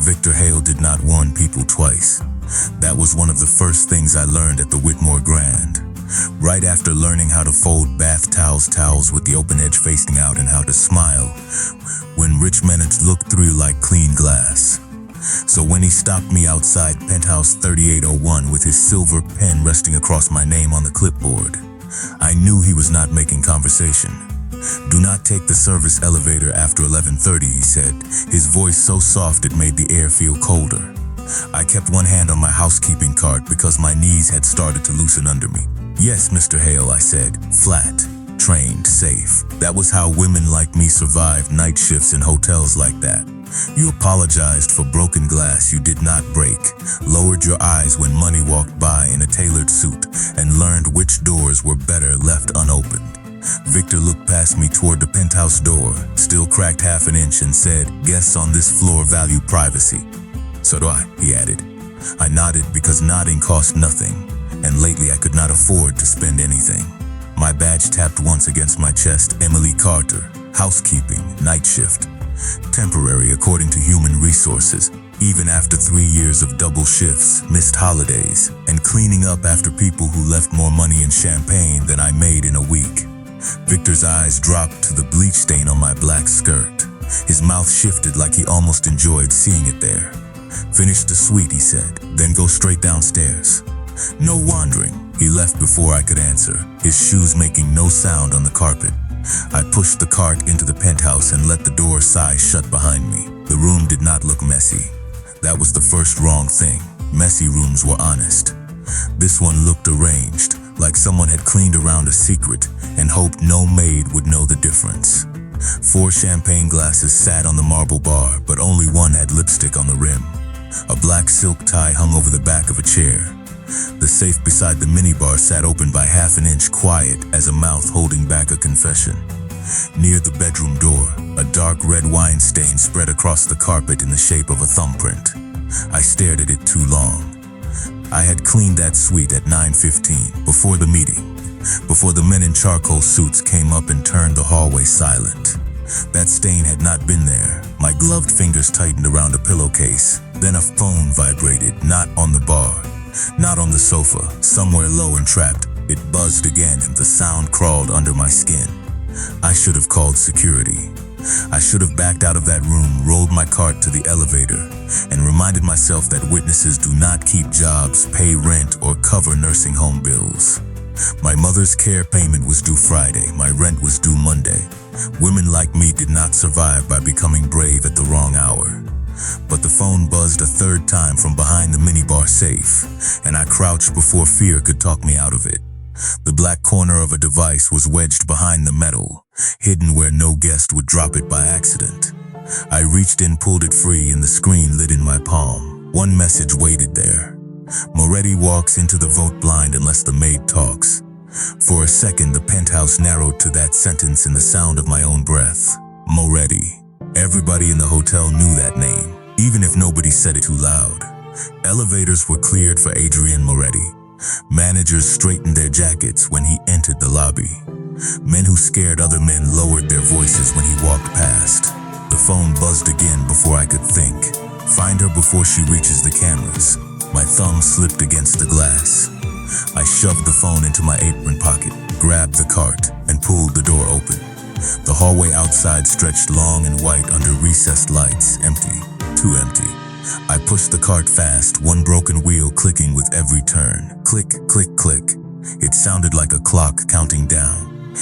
Victor Hale did not warn people twice. That was one of the first things I learned at the Whitmore Grand. Right after learning how to fold bath towels with the open edge facing out and how to smile when rich men look through like clean glass. So when he stopped me outside Penthouse 3801 with his silver pen resting across my name on the clipboard, I knew he was not making conversation. "Do not take the service elevator after 11:30, he said, his voice so soft it made the air feel colder. I kept one hand on my housekeeping cart because my knees had started to loosen under me. "Yes, Mr. Hale," I said, flat, trained, safe. That was how women like me survived night shifts in hotels like that. You apologized for broken glass you did not break, lowered your eyes when money walked by in a tailored suit, and learned which doors were better left unopened. Victor looked past me toward the penthouse door, still cracked half an inch, and said, "Guests on this floor value privacy." "So do I," he added. I nodded because nodding cost nothing, and lately I could not afford to spend anything. My badge tapped once against my chest. Emily Carter, housekeeping, night shift. Temporary according to human resources, even after 3 years of double shifts, missed holidays, and cleaning up after people who left more money in champagne than I made in a week. Victor's eyes dropped to the bleach stain on my black skirt. His mouth shifted like he almost enjoyed seeing it there. "Finish the suite," he said, "then go straight downstairs." No wandering. He left before I could answer, his shoes making no sound on the carpet. I pushed the cart into the penthouse and let the door sigh shut behind me. The room did not look messy. That was the first wrong thing. Messy rooms were honest. This one looked arranged, like someone had cleaned around a secret and hoped no maid would know the difference. 4 champagne glasses sat on the marble bar, but only one had lipstick on the rim. A black silk tie hung over the back of a chair. The safe beside the minibar sat open by half an inch, quiet as a mouth holding back a confession. Near the bedroom door, a dark red wine stain spread across the carpet in the shape of a thumbprint. I stared at it too long. I had cleaned that suite at 9:15, before the meeting, before the men in charcoal suits came up and turned the hallway silent. That stain had not been there. My gloved fingers tightened around a pillowcase. Then a phone vibrated, not on the bar, not on the sofa, somewhere low and trapped. It buzzed again and the sound crawled under my skin. I should have called security. I should have backed out of that room, rolled my cart to the elevator, and reminded myself that witnesses do not keep jobs, pay rent, or cover nursing home bills. My mother's care payment was due Friday. My rent was due Monday. Women like me did not survive by becoming brave at the wrong hour. But the phone buzzed a third time from behind the minibar safe, and I crouched before fear could talk me out of it. The black corner of a device was wedged behind the metal, hidden where no guest would drop it by accident. I reached in, pulled it free, and the screen lit in my palm. One message waited there. "Moretti walks into the vote blind unless the maid talks." For a second, the penthouse narrowed to that sentence in the sound of my own breath. Moretti. Everybody in the hotel knew that name, even if nobody said it too loud. Elevators were cleared for Adrian Moretti. Managers straightened their jackets when he entered the lobby. Men who scared other men lowered their voices when he walked past. The phone buzzed again before I could think. Find her before she reaches the cameras. My thumb slipped against the glass. I shoved the phone into my apron pocket, grabbed the cart, and pulled the door open. The hallway outside stretched long and white under recessed lights, empty, too empty. I pushed the cart fast, one broken wheel clicking with every turn. Click, click, click. It sounded like a clock counting down.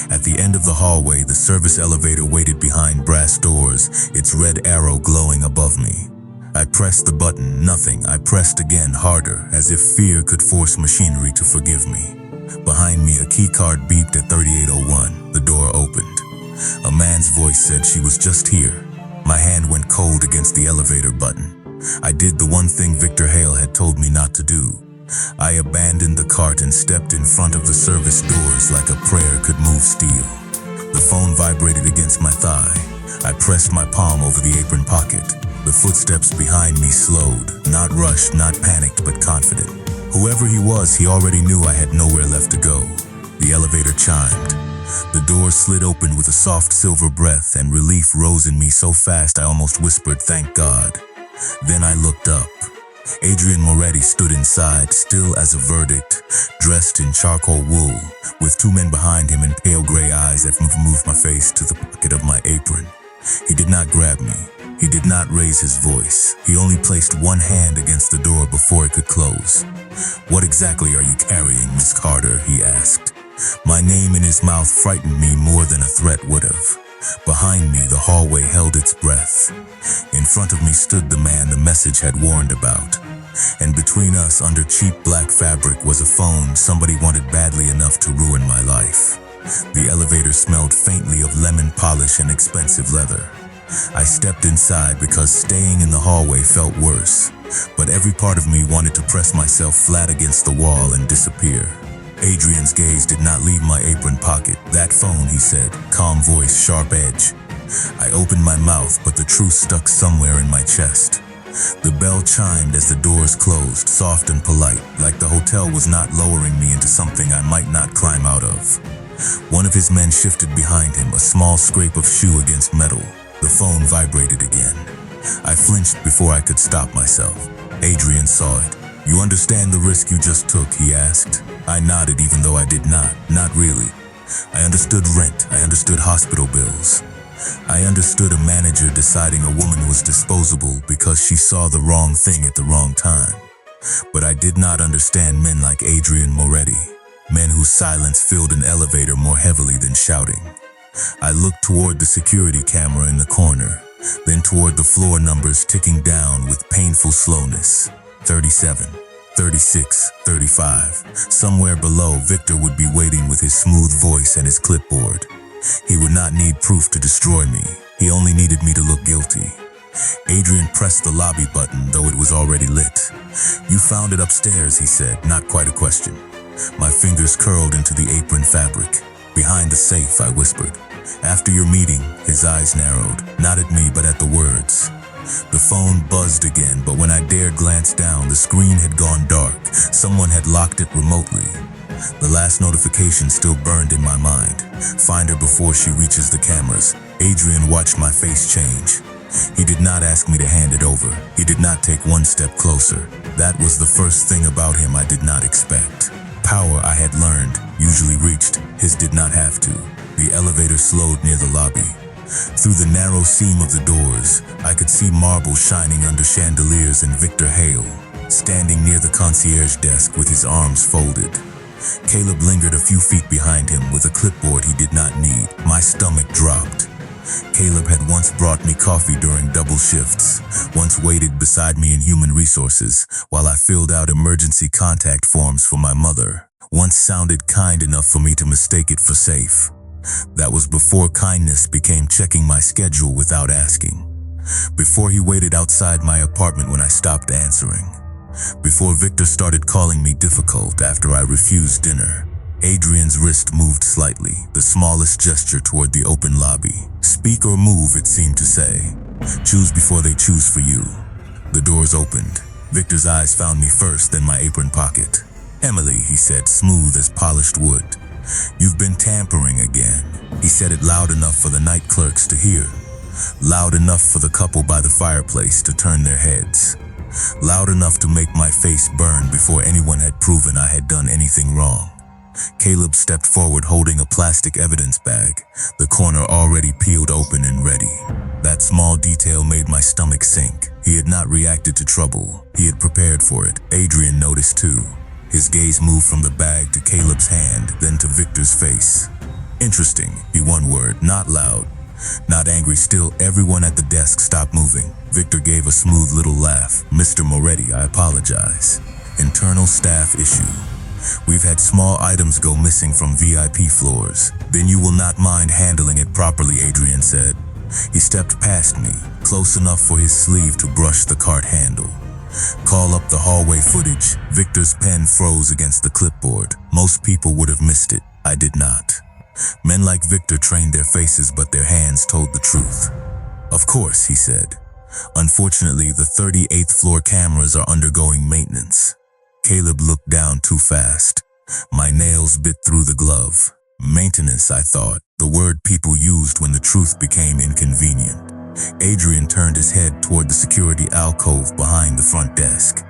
At the end of the hallway, the service elevator waited behind brass doors, its red arrow glowing above me. I pressed the button, nothing. I pressed again, harder, as if fear could force machinery to forgive me. Behind me, a key card beeped at 3801. The door opened. A man's voice said she was just here. My hand went cold against the elevator button. I did the one thing Victor Hale had told me not to do. I abandoned the cart and stepped in front of the service doors like a prayer could move steel. The phone vibrated against my thigh. I pressed my palm over the apron pocket. The footsteps behind me slowed, not rushed, not panicked, but confident. Whoever he was, he already knew I had nowhere left to go. The elevator chimed. The door slid open with a soft silver breath, and relief rose in me so fast I almost whispered, "Thank God." Then I looked up. Adrian Moretti stood inside, still as a verdict, dressed in charcoal wool, with two men behind him and pale gray eyes that moved my face to the pocket of my apron. He did not grab me. He did not raise his voice. He only placed one hand against the door before it could close. "What exactly are you carrying, Miss Carter?" he asked. My name in his mouth frightened me more than a threat would have. Behind me, the hallway held its breath. In front of me stood the man the message had warned about. And between us, under cheap black fabric, was a phone somebody wanted badly enough to ruin my life. The elevator smelled faintly of lemon polish and expensive leather. I stepped inside because staying in the hallway felt worse, but every part of me wanted to press myself flat against the wall and disappear. Adrian's gaze did not leave my apron pocket. "That phone," he said, calm voice, sharp edge. I opened my mouth, but the truth stuck somewhere in my chest. The bell chimed as the doors closed, soft and polite, like the hotel was not lowering me into something I might not climb out of. One of his men shifted behind him, a small scrape of shoe against metal. The phone vibrated again. I flinched before I could stop myself. Adrian saw it. "You understand the risk you just took?" he asked. I nodded, even though I did not. Not really. I understood rent. I understood hospital bills. I understood a manager deciding a woman was disposable because she saw the wrong thing at the wrong time. But I did not understand men like Adrian Moretti, men whose silence filled an elevator more heavily than shouting. I looked toward the security camera in the corner, then toward the floor numbers ticking down with painful slowness. 37, 36, 35. Somewhere below, Victor would be waiting with his smooth voice and his clipboard. He would not need proof to destroy me. He only needed me to look guilty. Adrian pressed the lobby button, though it was already lit. "You found it upstairs," he said, not quite a question. My fingers curled into the apron fabric. "Behind the safe," I whispered. "After your meeting," his eyes narrowed, not at me but at the words. The phone buzzed again, but when I dared glance down, the screen had gone dark. Someone had locked it remotely. The last notification still burned in my mind. "Find her before she reaches the cameras." Adrian watched my face change. He did not ask me to hand it over. He did not take one step closer. That was the first thing about him I did not expect. Power, I had learned, usually reached. His did not have to. The elevator slowed near the lobby. Through the narrow seam of the doors, I could see marble shining under chandeliers and Victor Hale, standing near the concierge desk with his arms folded. Caleb lingered a few feet behind him with a clipboard he did not need. My stomach dropped. Caleb had once brought me coffee during double shifts, once waited beside me in human resources while I filled out emergency contact forms for my mother, once sounded kind enough for me to mistake it for safe. That was before kindness became checking my schedule without asking. Before he waited outside my apartment when I stopped answering. Before Victor started calling me difficult after I refused dinner. Adrian's wrist moved slightly, the smallest gesture toward the open lobby. "Speak or move," it seemed to say. "Choose before they choose for you." The doors opened. Victor's eyes found me first, then my apron pocket. "Emily," he said, smooth as polished wood. "You've been tampering again." He said it loud enough for the night clerks to hear. Loud enough for the couple by the fireplace to turn their heads. Loud enough to make my face burn before anyone had proven I had done anything wrong. Caleb stepped forward holding a plastic evidence bag, the corner already peeled open and ready. That small detail made my stomach sink. He had not reacted to trouble. He had prepared for it. Adrian noticed too. His gaze moved from the bag to Caleb's hand, then to Victor's face. "Interesting," he one word, not loud, not angry. Still, everyone at the desk stopped moving. Victor gave a smooth little laugh. "Mr. Moretti, I apologize. Internal staff issue. We've had small items go missing from VIP floors. Then you will not mind handling it properly," Adrian said. He stepped past me, close enough for his sleeve to brush the cart handle. "Call up the hallway footage." Victor's pen froze against the clipboard. Most people would have missed it. I did not. Men like Victor trained their faces, but their hands told the truth. "Of course," he said. "Unfortunately, the 38th floor cameras are undergoing maintenance." Caleb looked down too fast. My nails bit through the glove. Maintenance, I thought, the word people used when the truth became inconvenient. Adrian turned his head toward the security alcove behind the front desk.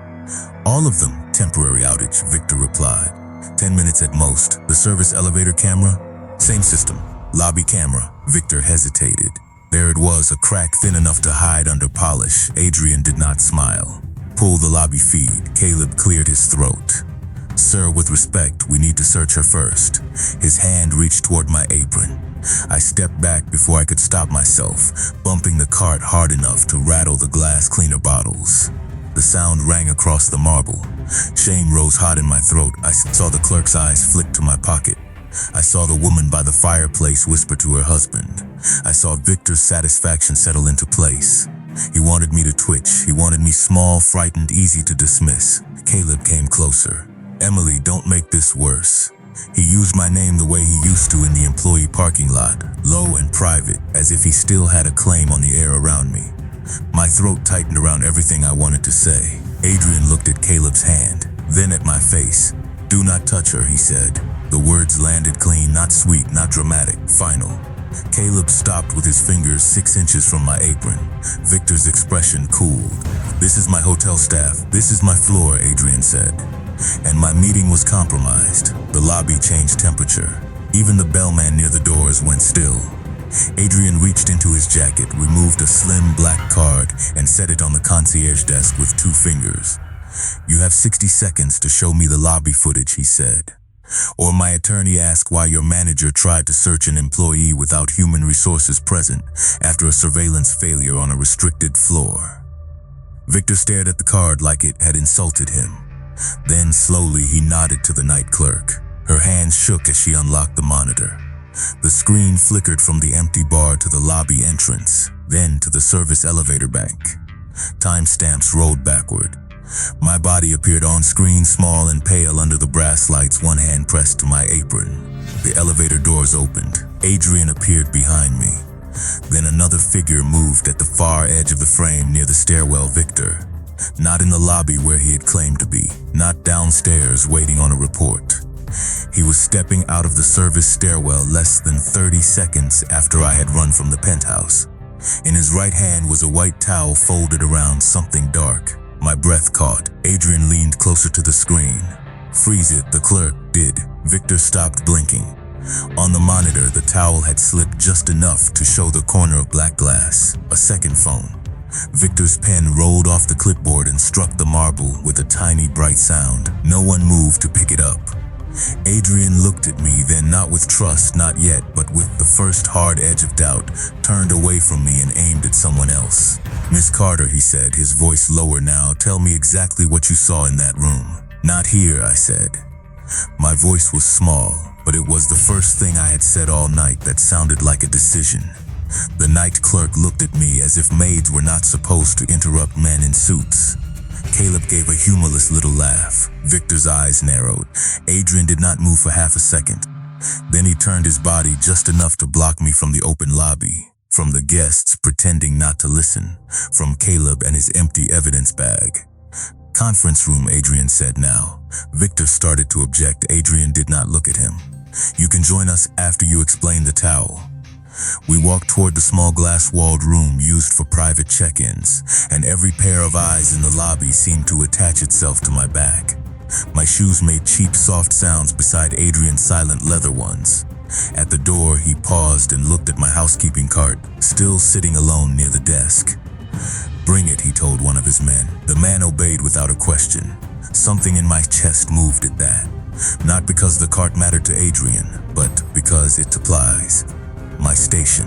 "All of them, temporary outage," Victor replied. 10 minutes at most. The service elevator camera? Same system. Lobby camera. Victor hesitated. There it was, a crack thin enough to hide under polish. Adrian did not smile. "Pull the lobby feed." Caleb cleared his throat. "Sir, with respect, we need to search her first." His hand reached toward my apron. I stepped back before I could stop myself, bumping the cart hard enough to rattle the glass cleaner bottles. The sound rang across the marble. Shame rose hot in my throat. I saw the clerk's eyes flick to my pocket. I saw the woman by the fireplace whisper to her husband. I saw Victor's satisfaction settle into place. He wanted me to twitch. He wanted me small, frightened, easy to dismiss. Caleb came closer. "Emily, don't make this worse." He used my name the way he used to in the employee parking lot, low and private, as if he still had a claim on the air around me. My throat tightened around everything I wanted to say. Adrian looked at Caleb's hand, then at my face. "Do not touch her," he said. The words landed clean, not sweet, not dramatic, final. Caleb stopped with his fingers 6 inches from my apron. Victor's expression cooled. "This is my hotel staff. This is my floor," Adrian said. And my meeting was compromised. The lobby changed temperature. Even the bellman near the doors went still. Adrian reached into his jacket, removed a slim black card, and set it on the concierge desk with 2 fingers. "You have 60 seconds to show me the lobby footage," he said. "Or my attorney asked why your manager tried to search an employee without human resources present after a surveillance failure on a restricted floor." Victor stared at the card like it had insulted him. Then slowly he nodded to the night clerk. Her hands shook as she unlocked the monitor. The screen flickered from the empty bar to the lobby entrance, then to the service elevator bank. Timestamps rolled backward. My body appeared on screen, small and pale under the brass lights, one hand pressed to my apron. The elevator doors opened. Adrian appeared behind me. Then another figure moved at the far edge of the frame near the stairwell. Victor. Not in the lobby where he had claimed to be. Not downstairs waiting on a report. He was stepping out of the service stairwell less than 30 seconds after I had run from the penthouse. In his right hand was a white towel folded around something dark. My breath caught. Adrian leaned closer to the screen. "Freeze it," the clerk did. Victor stopped blinking. On the monitor, the towel had slipped just enough to show the corner of black glass. A second phone. Victor's pen rolled off the clipboard and struck the marble with a tiny bright sound. No one moved to pick it up. Adrian looked at me, then not with trust, not yet, but with the first hard edge of doubt, turned away from me and aimed at someone else. "Miss Carter," he said, his voice lower now, "tell me exactly what you saw in that room." "Not here," I said. My voice was small, but it was the first thing I had said all night that sounded like a decision. The night clerk looked at me as if maids were not supposed to interrupt men in suits. Caleb gave a humorless little laugh. Victor's eyes narrowed. Adrian did not move for half a second. Then he turned his body just enough to block me from the open lobby, from the guests pretending not to listen, from Caleb and his empty evidence bag. "Conference room," Adrian said now. Victor started to object. Adrian did not look at him. "You can join us after you explain the towel." We walked toward the small glass-walled room used for private check-ins, and every pair of eyes in the lobby seemed to attach itself to my back. My shoes made cheap, soft sounds beside Adrian's silent leather ones. At the door, he paused and looked at my housekeeping cart, still sitting alone near the desk. "Bring it," he told one of his men. The man obeyed without a question. Something in my chest moved at that. Not because the cart mattered to Adrian, but because it supplies my station.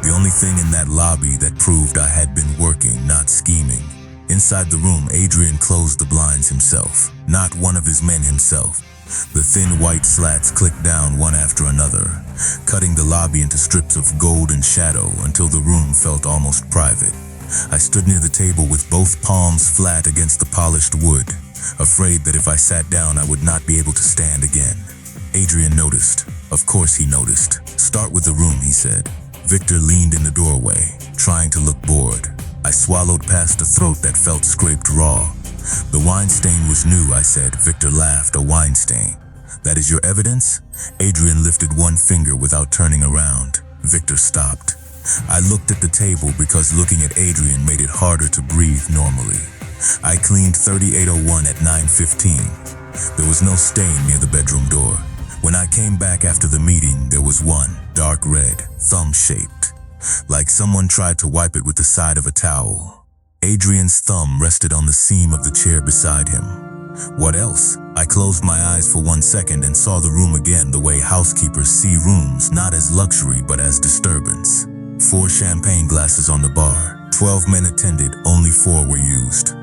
The only thing in that lobby that proved I had been working, not scheming. Inside the room, Adrian closed the blinds himself, not one of his men himself. The thin white slats clicked down one after another, cutting the lobby into strips of golden shadow until the room felt almost private. I stood near the table with both palms flat against the polished wood, afraid that if I sat down I would not be able to stand again. Adrian noticed. Of course he noticed. "Start with the room," he said. Victor leaned in the doorway, trying to look bored. I swallowed past a throat that felt scraped raw. "The wine stain was new," I said. Victor laughed. "A wine stain? That is your evidence?" Adrian lifted one finger without turning around. Victor stopped. I looked at the table because looking at Adrian made it harder to breathe normally. I cleaned 3801 at 9:15. There was no stain near the bedroom door. When I came back after the meeting, there was one, dark red, thumb-shaped, like someone tried to wipe it with the side of a towel. Adrian's thumb rested on the seam of the chair beside him. What else? I closed my eyes for 1 second and saw the room again the way housekeepers see rooms, not as luxury but as disturbance. 4 champagne glasses on the bar. 12 men attended, only 4 were used.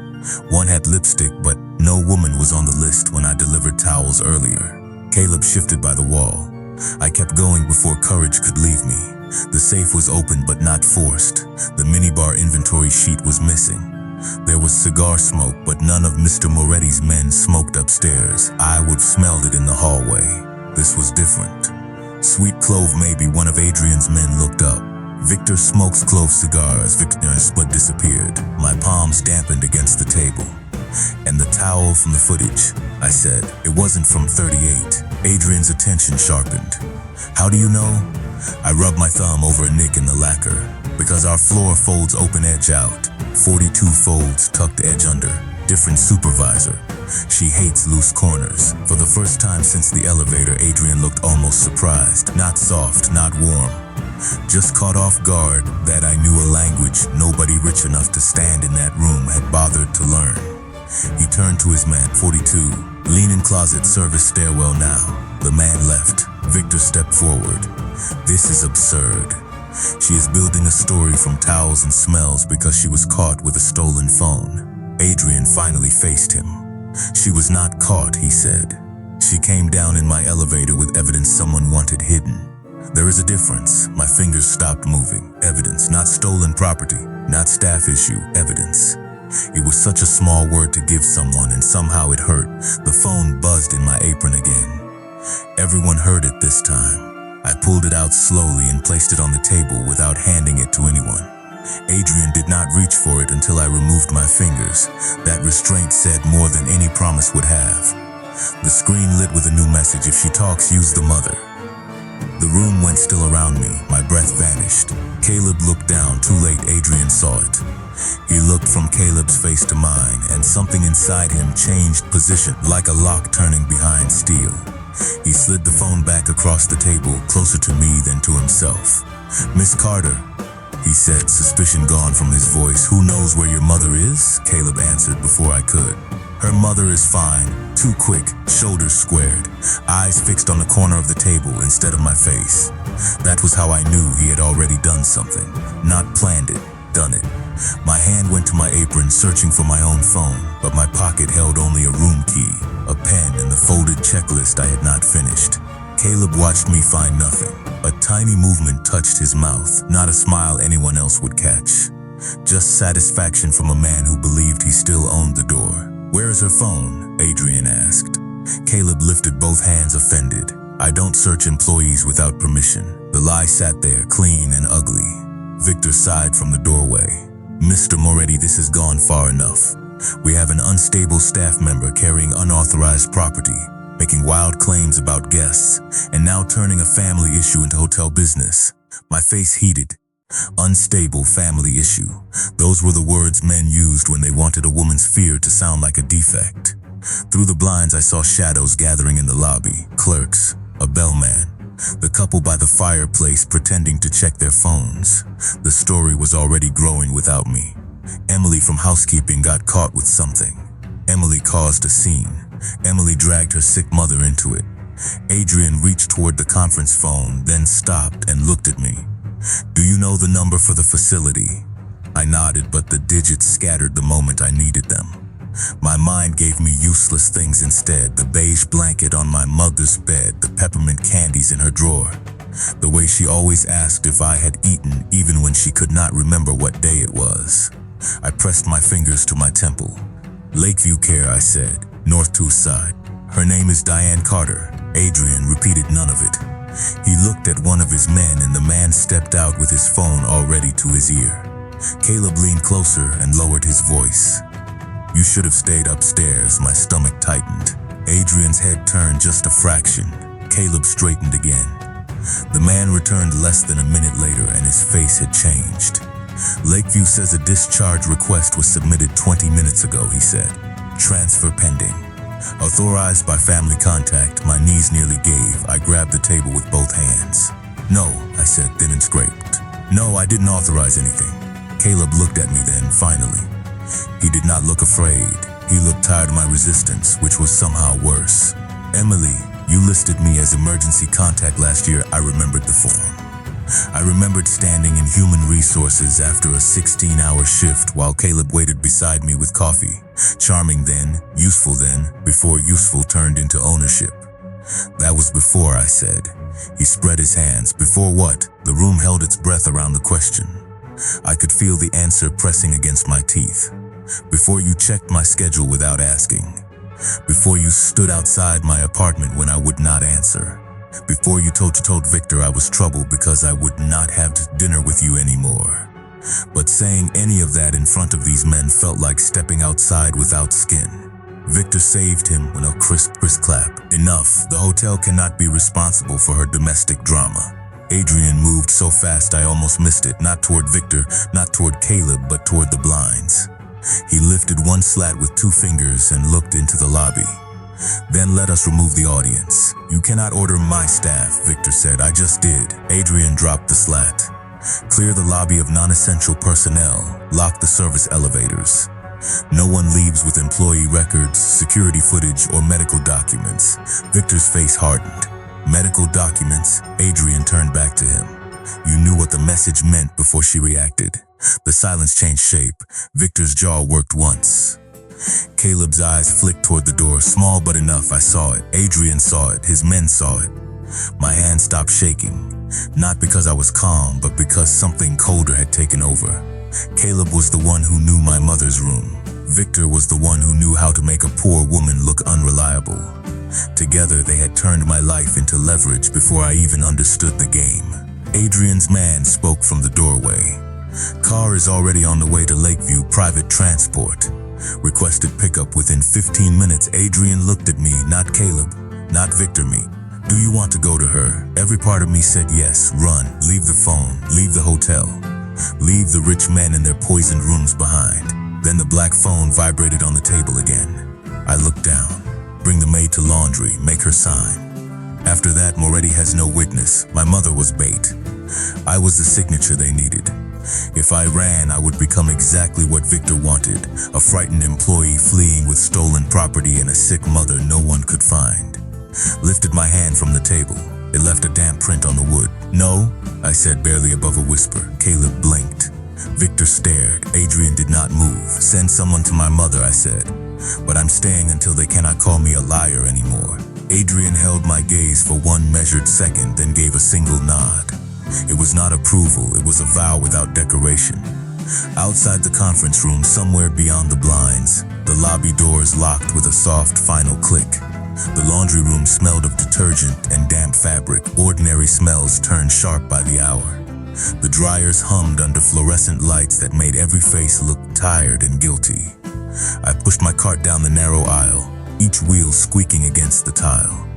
One had lipstick, but no woman was on the list when I delivered towels earlier. Caleb shifted by the wall. I kept going before courage could leave me. The safe was open but not forced. The minibar inventory sheet was missing. There was cigar smoke, but none of Mr. Moretti's men smoked upstairs. I would have smelled it in the hallway. This was different. Sweet Clove, maybe one of Adrian's men, looked up. Victor smokes clove cigars, Victor's, but disappeared. My palms dampened against the table. And the towel from the footage, I said. It wasn't from 38. Adrian's attention sharpened. How do you know? I rubbed my thumb over a nick in the lacquer. Because our floor folds open edge out. 42 folds tucked edge under. Different supervisor. She hates loose corners. For the first time since the elevator, Adrian looked almost surprised. Not soft, not warm. Just caught off guard that I knew a language nobody rich enough to stand in that room had bothered to learn. He turned to his man, 42. Lean-in closet, service stairwell now. The man left. Victor stepped forward. This is absurd. She is building a story from towels and smells because she was caught with a stolen phone. Adrian finally faced him. She was not caught, he said. She came down in my elevator with evidence someone wanted hidden. There is a difference. My fingers stopped moving. Evidence, not stolen property, not staff issue, evidence. It was such a small word to give someone, and somehow it hurt. The phone buzzed in my apron again. Everyone heard it this time. I pulled it out slowly and placed it on the table without handing it to anyone. Adrian did not reach for it until I removed my fingers. That restraint said more than any promise would have. The screen lit with a new message: if she talks, use the mother. The room went still around me. My breath vanished. Caleb looked down. Too late, Adrian saw it. He looked from Caleb's face to mine, and something inside him changed position, like a lock turning behind steel. He slid the phone back across the table, closer to me than to himself. Miss Carter, he said, suspicion gone from his voice. Who knows where your mother is? Caleb answered before I could. Her mother is fine. Too quick, shoulders squared, eyes fixed on the corner of the table instead of my face. That was how I knew he had already done something. Not planned it, done it. My hand went to my apron, searching for my own phone, but my pocket held only a room key, a pen, and the folded checklist I had not finished. Caleb watched me find nothing. A tiny movement touched his mouth, not a smile anyone else would catch. Just satisfaction from a man who believed he still owned the door. Where is her phone? Adrian asked. Caleb lifted both hands, offended. I don't search employees without permission. The lie sat there, clean and ugly. Victor sighed from the doorway. Mr. Moretti, this has gone far enough. We have an unstable staff member carrying unauthorized property, making wild claims about guests, and now turning a family issue into hotel business. My face heated. Unstable family issue. Those were the words men used when they wanted a woman's fear to sound like a defect. Through the blinds I saw shadows gathering in the lobby. Clerks, a bellman, the couple by the fireplace pretending to check their phones. The story was already growing without me. Emily from housekeeping got caught with something. Emily caused a scene. Emily dragged her sick mother into it. Adrian reached toward the conference phone, then stopped and looked at me. Do you know the number for the facility? I nodded, but the digits scattered the moment I needed them. My mind gave me useless things instead. The beige blanket on my mother's bed, the peppermint candies in her drawer. The way she always asked if I had eaten, even when she could not remember what day it was. I pressed my fingers to my temple. Lakeview Care, I said. North 2 side. Her name is Diane Carter. Adrian repeated none of it. He looked at one of his men, and the man stepped out with his phone already to his ear. Caleb leaned closer and lowered his voice. You should have stayed upstairs. My stomach tightened. Adrian's head turned just a fraction. Caleb straightened again. The man returned less than a minute later and his face had changed. Lakeview says a discharge request was submitted 20 minutes ago, he said. Transfer pending. Authorized by family contact, my knees nearly gave. I grabbed the table with both hands. No, I said, thin and scraped. No, I didn't authorize anything. Caleb looked at me then, finally. He did not look afraid. He looked tired of my resistance, which was somehow worse. Emily, you listed me as emergency contact last year. I remembered the form. I remembered standing in human resources after a 16-hour shift while Caleb waited beside me with coffee. Charming then, useful then, before useful turned into ownership. That was before, I said. He spread his hands. Before what? The room held its breath around the question. I could feel the answer pressing against my teeth. Before you checked my schedule without asking. Before you stood outside my apartment when I would not answer. Before you told Victor I was trouble because I would not have dinner with you anymore. But saying any of that in front of these men felt like stepping outside without skin. Victor saved him when a crisp clap. Enough. The hotel cannot be responsible for her domestic drama. Adrian moved so fast I almost missed it, not toward Victor, not toward Caleb, but toward the blinds. He lifted one slat with 2 fingers and looked into the lobby. Then let us remove the audience. You cannot order my staff, Victor said. I just did. Adrian dropped the slat. Clear the lobby of non-essential personnel. Lock the service elevators. No one leaves with employee records, security footage, or medical documents. Victor's face hardened. Medical documents? Adrian turned back to him. You knew what the message meant before she reacted. The silence changed shape. Victor's jaw worked once. Caleb's eyes flicked toward the door, small but enough. I saw it. Adrian saw it. His men saw it. My hand stopped shaking, not because I was calm, but because something colder had taken over. Caleb was the one who knew my mother's room. Victor was the one who knew how to make a poor woman look unreliable. Together, they had turned my life into leverage before I even understood the game. Adrian's man spoke from the doorway. Car is already on the way to Lakeview, private transport. Requested pickup within 15 minutes. Adrian looked at me, not Caleb, not Victor, me. Do you want to go to her? Every part of me said yes. Run, leave the phone, leave the hotel. Leave the rich men in their poisoned rooms behind. Then the black phone vibrated on the table again. I looked down. Bring the maid to laundry, make her sign. After that, Moretti has no witness. My mother was bait. I was the signature they needed. If I ran, I would become exactly what Victor wanted, a frightened employee fleeing with stolen property and a sick mother no one could find. Lifted my hand from the table. It left a damp print on the wood. No, I said barely above a whisper. Caleb blinked. Victor stared. Adrian did not move. Send someone to my mother, I said. But I'm staying until they cannot call me a liar anymore. Adrian held my gaze for one measured second, then gave a single nod. It was not approval, it was a vow without decoration. Outside the conference room, somewhere beyond the blinds, the lobby doors locked with a soft final click. The laundry room smelled of detergent and damp fabric. Ordinary smells turned sharp by the hour. The dryers hummed under fluorescent lights that made every face look tired and guilty. I pushed my cart down the narrow aisle, each wheel squeaking against the tile.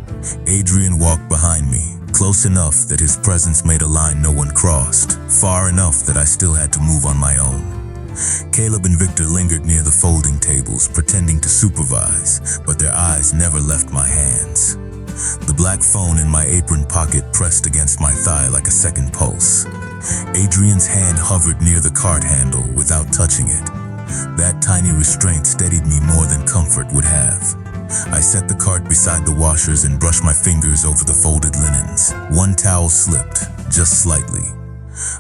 Adrian walked behind me, close enough that his presence made a line no one crossed, far enough that I still had to move on my own. Caleb and Victor lingered near the folding tables, pretending to supervise, but their eyes never left my hands. The black phone in my apron pocket pressed against my thigh like a second pulse. Adrian's hand hovered near the cart handle without touching it. That tiny restraint steadied me more than comfort would have. I set the cart beside the washers and brushed my fingers over the folded linens. One towel slipped, just slightly.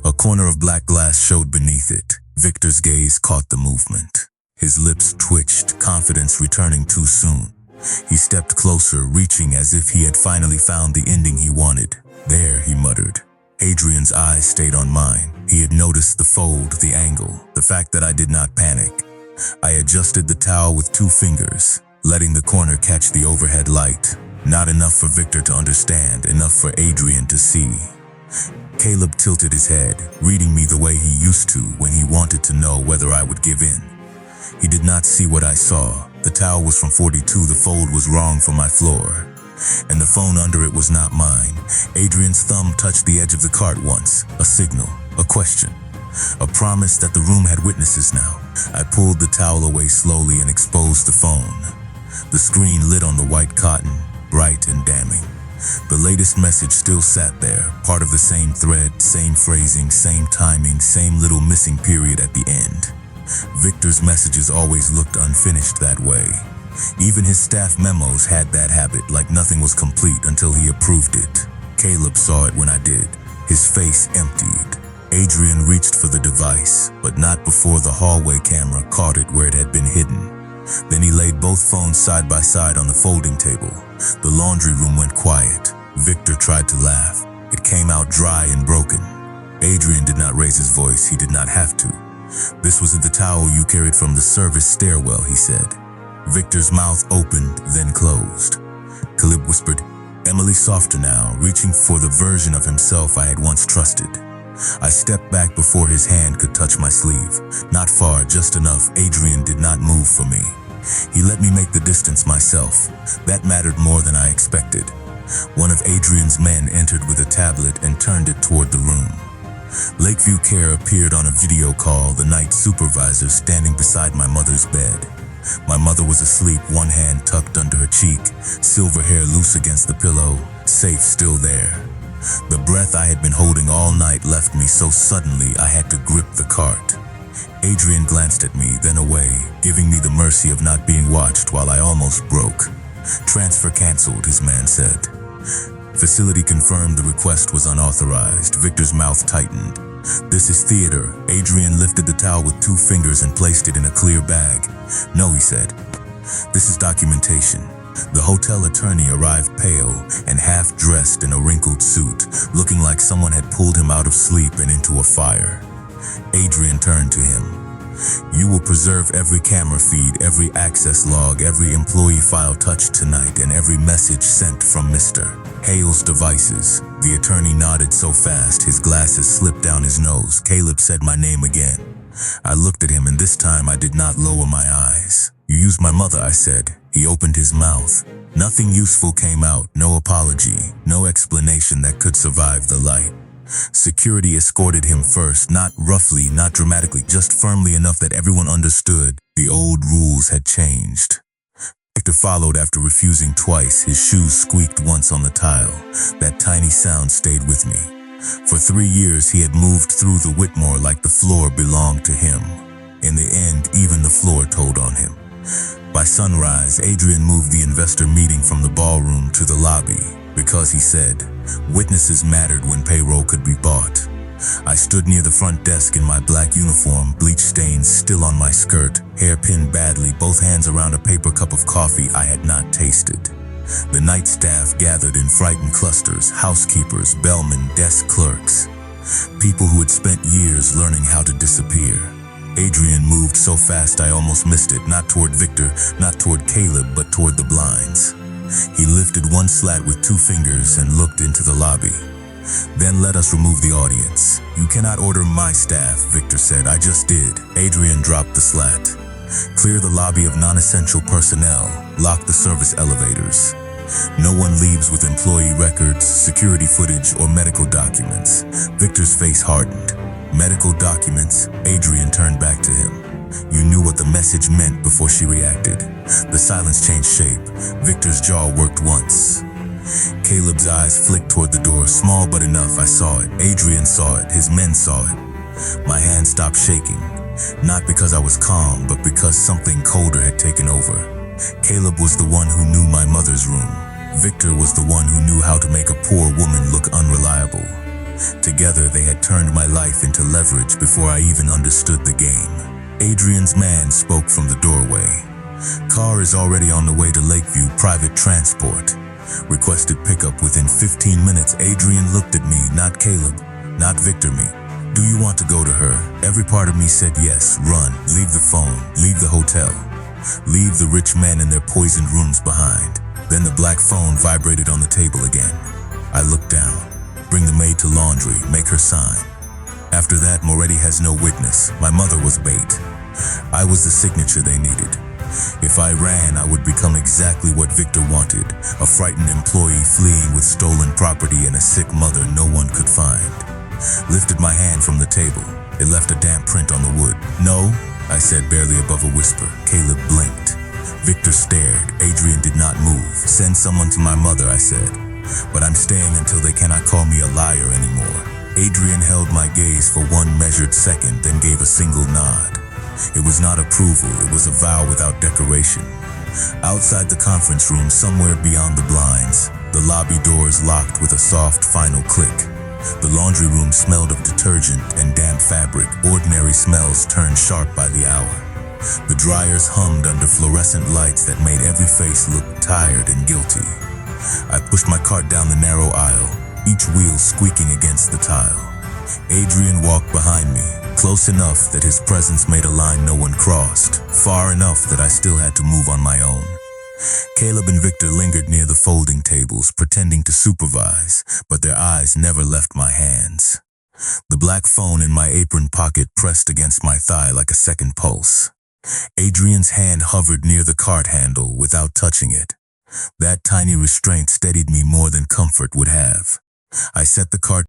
A corner of black glass showed beneath it. Victor's gaze caught the movement. His lips twitched, confidence returning too soon. He stepped closer, reaching as if he had finally found the ending he wanted. There, he muttered. Adrian's eyes stayed on mine. He had noticed the fold, the angle, the fact that I did not panic. I adjusted the towel with 2 fingers, letting the corner catch the overhead light. Not enough for Victor to understand, enough for Adrian to see. Caleb tilted his head, reading me the way he used to when he wanted to know whether I would give in. He did not see what I saw. The towel was from 42, the fold was wrong for my floor. And the phone under it was not mine. Adrian's thumb touched the edge of the cart once. A signal, a question, a promise that the room had witnesses now. I pulled the towel away slowly and exposed the phone. The screen lit on the white cotton, bright and damning. The latest message still sat there, part of the same thread, same phrasing, same timing, same little missing period at the end. Victor's messages always looked unfinished that way. Even his staff memos had that habit, like nothing was complete until he approved it. Caleb saw it when I did. His face emptied. Adrian reached for the device, but not before the hallway camera caught it where it had been hidden. Then he laid both phones side by side on the folding table. The laundry room went quiet. Victor tried to laugh. It came out dry and broken. Adrian did not raise his voice. He did not have to. "This was the towel you carried from the service stairwell," he said. Victor's mouth opened, then closed. Caleb whispered, Emily softer now, reaching for the version of himself I had once trusted. I stepped back before his hand could touch my sleeve. Not far, just enough. Adrian did not move for me. He let me make the distance myself. That mattered more than I expected. One of Adrian's men entered with a tablet and turned it toward the room. Lakeview Care appeared on a video call, the night supervisor standing beside my mother's bed. My mother was asleep, one hand tucked under her cheek, silver hair loose against the pillow, safe still there. The breath I had been holding all night left me so suddenly I had to grip the cart. Adrian glanced at me, then away, giving me the mercy of not being watched while I almost broke. "Transfer canceled," his man said. Facility confirmed the request was unauthorized. Victor's mouth tightened. "This is theater." Adrian lifted the towel with 2 fingers and placed it in a clear bag. "No," he said. "This is documentation." The hotel attorney arrived pale and half-dressed in a wrinkled suit, looking like someone had pulled him out of sleep and into a fire. Adrian turned to him. "You will preserve every camera feed, every access log, every employee file touched tonight, and every message sent from Mr. Hale's devices." The attorney nodded so fast his glasses slipped down his nose. Caleb said my name again. I looked at him, and this time I did not lower my eyes. "You used my mother," I said. He opened his mouth. Nothing useful came out, no apology, no explanation that could survive the light. Security escorted him first, not roughly, not dramatically, just firmly enough that everyone understood the old rules had changed. Victor followed after refusing twice. His shoes squeaked once on the tile. That tiny sound stayed with me. For 3 years he had moved through the Whitmore like the floor belonged to him. In the end, even the floor told on him. By sunrise, Adrian moved the investor meeting from the ballroom to the lobby because, he said, witnesses mattered when payroll could be bought. I stood near the front desk in my black uniform, bleach stains still on my skirt, hair pinned badly, both hands around a paper cup of coffee I had not tasted. The night staff gathered in frightened clusters, housekeepers, bellmen, desk clerks, people who had spent years learning how to disappear. Adrian moved so fast I almost missed it, not toward Victor, not toward Caleb, but toward the blinds. He lifted one slat with 2 fingers and looked into the lobby. "Then let us remove the audience." "You cannot order my staff," Victor said. "I just did." Adrian dropped the slat. "Clear the lobby of non-essential personnel. Lock the service elevators. No one leaves with employee records, security footage, or medical documents." Victor's face hardened. "Medical documents?" Adrian turned back to him. You knew what the message meant before she reacted. The silence changed shape. Victor's jaw worked once. Caleb's eyes flicked toward the door, small but enough. I saw it. Adrian saw it. His men saw it. My hand stopped shaking. Not because I was calm, but because something colder had taken over. Caleb was the one who knew my mother's room. Victor was the one who knew how to make a poor woman look unreliable. Together they had turned my life into leverage before I even understood the game. Adrian's man spoke from the doorway. "Car is already on the way to Lakeview, private transport. Requested pickup within 15 minutes. Adrian looked at me, not Caleb, not Victor, me. "Do you want to go to her?" Every part of me said yes. Run. Leave the phone. Leave the hotel. Leave the rich men in their poisoned rooms behind. Then the black phone vibrated on the table again. I looked down. "Bring the maid to laundry. Make her sign." After that, Moretti has no witness. My mother was bait. I was the signature they needed. If I ran, I would become exactly what Victor wanted, a frightened employee fleeing with stolen property and a sick mother no one could find. Lifted my hand from the table. It left a damp print on the wood. "No," I said barely above a whisper. Caleb blinked. Victor stared. Adrian did not move. "Send someone to my mother," I said. "But I'm staying until they cannot call me a liar anymore." Adrian held my gaze for one measured second, then gave a single nod. It was not approval, it was a vow without decoration. Outside the conference room, somewhere beyond the blinds, the lobby doors locked with a soft final click. The laundry room smelled of detergent and damp fabric. Ordinary smells turned sharp by the hour. The dryers hummed under fluorescent lights that made every face look tired and guilty. I pushed my cart down the narrow aisle, each wheel squeaking against the tile. Adrian walked behind me, close enough that his presence made a line no one crossed, far enough that I still had to move on my own. Caleb and Victor lingered near the folding tables, pretending to supervise, but their eyes never left my hands. The black phone in my apron pocket pressed against my thigh like a second pulse. Adrian's hand hovered near the cart handle without touching it. That tiny restraint steadied me more than comfort would have. I set the cart